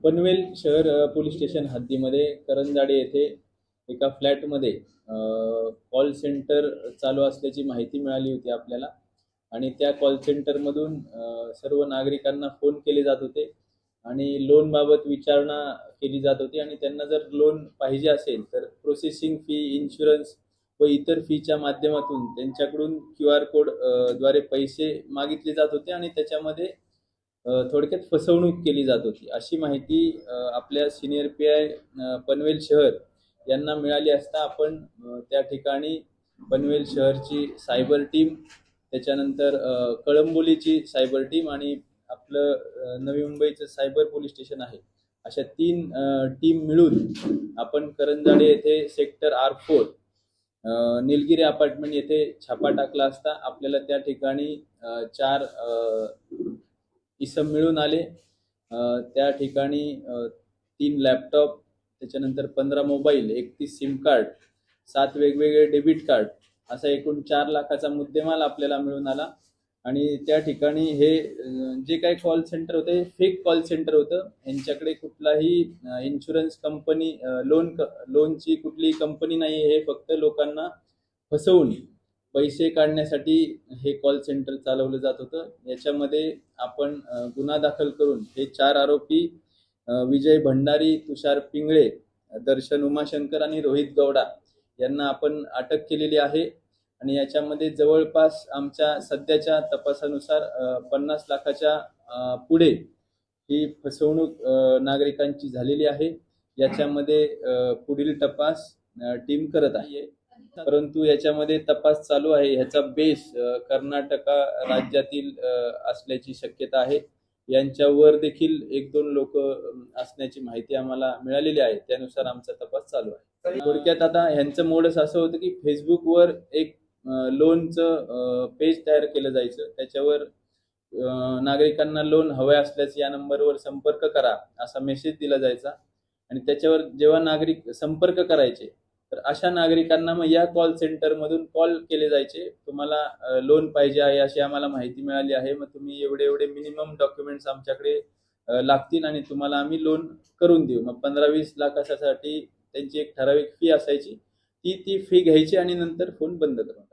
पनवेल शहर police station हद्दीमध्ये Karanjade येथे एका फ्लॅटमध्ये कॉल सेंटर चालू असल्याची माहिती मिळाली होती आपल्याला आणि त्या कॉल सेंटरमधून सर्व नागरिकांना फोन केले जात होते आणि लोनबाबत विचारणा केली जात होती आणि त्यांना जर लोन पाहिजे असेल तर प्रोसेसिंग फी, इन्शुरन्स व इतर फीच्या माध्यमातून त्यांच्याकडून QR कोड द्वारे पैसे मागितले जात होते आणि त्याच्यामध्ये थोडक्यात फसवणूक केली जात होती अशी माहिती आपल्या सिनियर PI पनवेल शहर यांना मिळाली असता आपण त्या ठिकाणी पनवेल शहरची सायबर टीम, त्याच्यानंतर कळंबोलीची सायबर टीम आणि आपलं नवी मुंबईचं सायबर पोलीस स्टेशन आहे, अशा 3 टीम मिळून आपण करंजाडे येथे सेक्टर R4 निलगिरी अपार्टमेंट येथे छापा टाकला असता आपल्याला त्या ठिकाणी 4 इसम मिळून आले। त्या ठिकाणी 3 लॅपटॉप, त्याच्यानंतर 15 मोबाईल, 31 सिम कार्ड, 7 वेगवेगळे डेबिट कार्ड, असा एकूण 4 लाखाचा मुद्देमाल आपल्याला मिळून आला। आणि त्या ठिकाणी हे जे काही कॉल सेंटर होतं हे फेक कॉल सेंटर होतं। यांच्याकडे कुठलाही इन्शुरन्स कंपनी, लोनची कुठलीही कंपनी नाही, हे फक्त लोकांना फसवून पैसे काढण्यासाठी हे कॉल सेंटर चालवलं जात होतं। याच्यामध्ये आपण गुन्हा दाखल करून हे 4 आरोपी विजय भंडारी, तुषार पिंगळे, दर्शन उमाशंकर आणि रोहित गौडा यांना आपण अटक केलेली आहे आणि याच्यामध्ये जवळपास आमच्या सध्याच्या तपासानुसार 50 लाखाच्या पुढे ही फसवणूक नागरिकांची झालेली आहे। याच्यामध्ये पुढील तपास टीम करत आहे, परंतु याच्यामध्ये तपास चालू आहे। ह्याचा बेस कर्नाटक राज्यातील असल्याची शक्यता आहे। यांच्यावर देखील 1-2 लोक असण्याची माहिती आम्हाला मिळालेली आहे, त्यानुसार आमचा तपास चालू आहे। थोडक्यात आता ह्यांचं मोडस असं होतं की फेसबुकवर एक लोनचं पेज तयार केलं जायचं, त्याच्यावर नागरिकांना लोन हवे असल्यास या नंबरवर संपर्क करा असा मेसेज दिला जायचा आणि त्याच्यावर जेव्हा नागरिक संपर्क करायचे तर अशा नागरिकांना मग या कॉल सेंटरमधून कॉल केले जायचे, तुम्हाला लोन पाहिजे आहे अशी आम्हाला माहिती मिळाली आहे, मग तुम्ही एवढे एवढे मिनिमम डॉक्युमेंट्स आमच्याकडे लागतील आणि तुम्हाला आम्ही लोन करून देऊ। मग 15-20 लाखासाठी त्यांची एक ठराविक फी असायची, ती फी घ्यायची आणि नंतर फोन बंद करायचा।